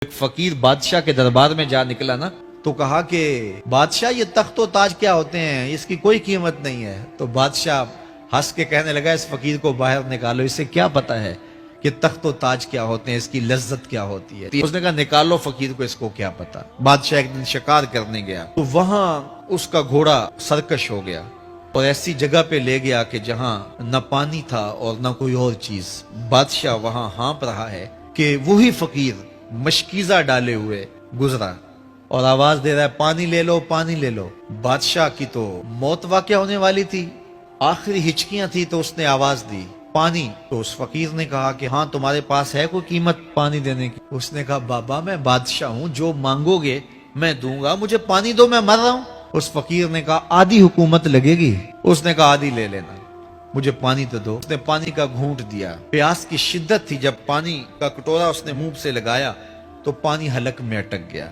ایک فقیر بادشاہ کے دربار میں جا نکلا نا تو کہا کہ بادشاہ یہ تخت و تاج کیا ہوتے ہیں، اس کی کوئی قیمت نہیں ہے۔ تو بادشاہ ہنس کے کہنے لگا اس فقیر کو باہر نکالو، اسے کیا پتا ہے کہ تخت و تاج کیا ہوتے ہیں، اس کی لذت کیا ہوتی ہے۔ اس نے کہا نکالو فقیر کو، اس کو کیا پتا۔ بادشاہ ایک دن شکار کرنے گیا تو وہاں اس کا گھوڑا سرکش ہو گیا اور ایسی جگہ پہ لے گیا کہ جہاں نہ پانی تھا اور نہ کوئی اور چیز۔ بادشاہ وہاں ہانپ رہا ہے کہ وہی فقیر مشکیزہ ڈالے ہوئے گزرا اور آواز دے رہا ہے پانی لے لو، پانی لے لو۔ بادشاہ کی تو موت واقع ہونے والی تھی، آخری ہچکیاں تھی، تو اس نے آواز دی پانی۔ تو اس فقیر نے کہا کہ ہاں تمہارے پاس ہے کوئی قیمت پانی دینے کی؟ اس نے کہا بابا میں بادشاہ ہوں، جو مانگو گے میں دوں گا، مجھے پانی دو، میں مر رہا ہوں۔ اس فقیر نے کہا آدھی حکومت لگے گی۔ اس نے کہا آدھی لے لینا، مجھے پانی تو دو۔ اس نے پانی کا گھونٹ دیا، پیاس کی شدت تھی، جب پانی کا کٹورا اس نے منہ سے لگایا تو پانی حلق میں اٹک گیا۔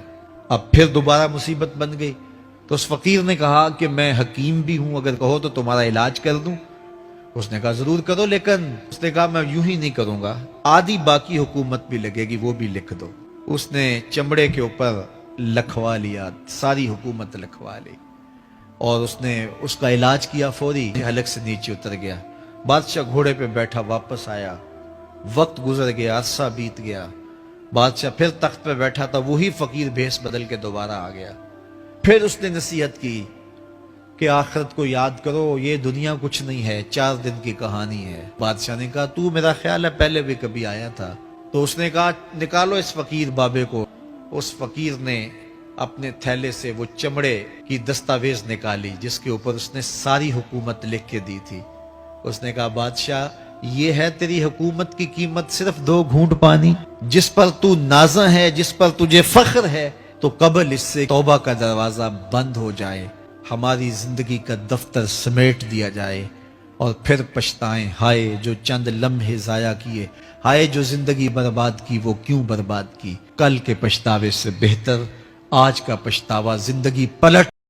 اب پھر دوبارہ مصیبت بن گئی تو اس فقیر نے کہا کہ میں حکیم بھی ہوں، اگر کہو تو تمہارا علاج کر دوں۔ اس نے کہا ضرور کرو، لیکن اس نے کہا میں یوں ہی نہیں کروں گا، آدھی باقی حکومت بھی لگے گی، وہ بھی لکھ دو۔ اس نے چمڑے کے اوپر لکھوا لیا، ساری حکومت لکھوا لی اور اس نے اس کا علاج کیا، فوری حلق سے نیچے اتر گیا۔ بادشاہ گھوڑے پہ بیٹھا واپس آیا، وقت گزر گیا، عرصہ بیت گیا، بادشاہ پھر تخت پہ بیٹھا تھا، وہی فقیر بھیس بدل کے دوبارہ آ گیا۔ پھر اس نے نصیحت کی کہ آخرت کو یاد کرو، یہ دنیا کچھ نہیں ہے، 4 دن کی کہانی ہے۔ بادشاہ نے کہا تو میرا خیال ہے پہلے بھی کبھی آیا تھا۔ تو اس نے کہا نکالو اس فقیر بابے کو۔ اس فقیر نے اپنے تھیلے سے وہ چمڑے کی دستاویز نکالی جس کے اوپر اس نے ساری حکومت لکھ کے دی تھی۔ اس نے کہا بادشاہ یہ ہے تیری حکومت کی قیمت، صرف 2 گھونٹ پانی، جس پر تو نازاں ہے، جس پر تجھے فخر ہے، تو قبل اس سے توبہ کا دروازہ بند ہو جائے، ہماری زندگی کا دفتر سمیٹ دیا جائے اور پھر پچھتائیں، ہائے جو چند لمحے ضائع کیے، ہائے جو زندگی برباد کی، وہ کیوں برباد کی۔ کل کے پچھتاوے سے بہتر آج کا پچھتاوا زندگی پلٹ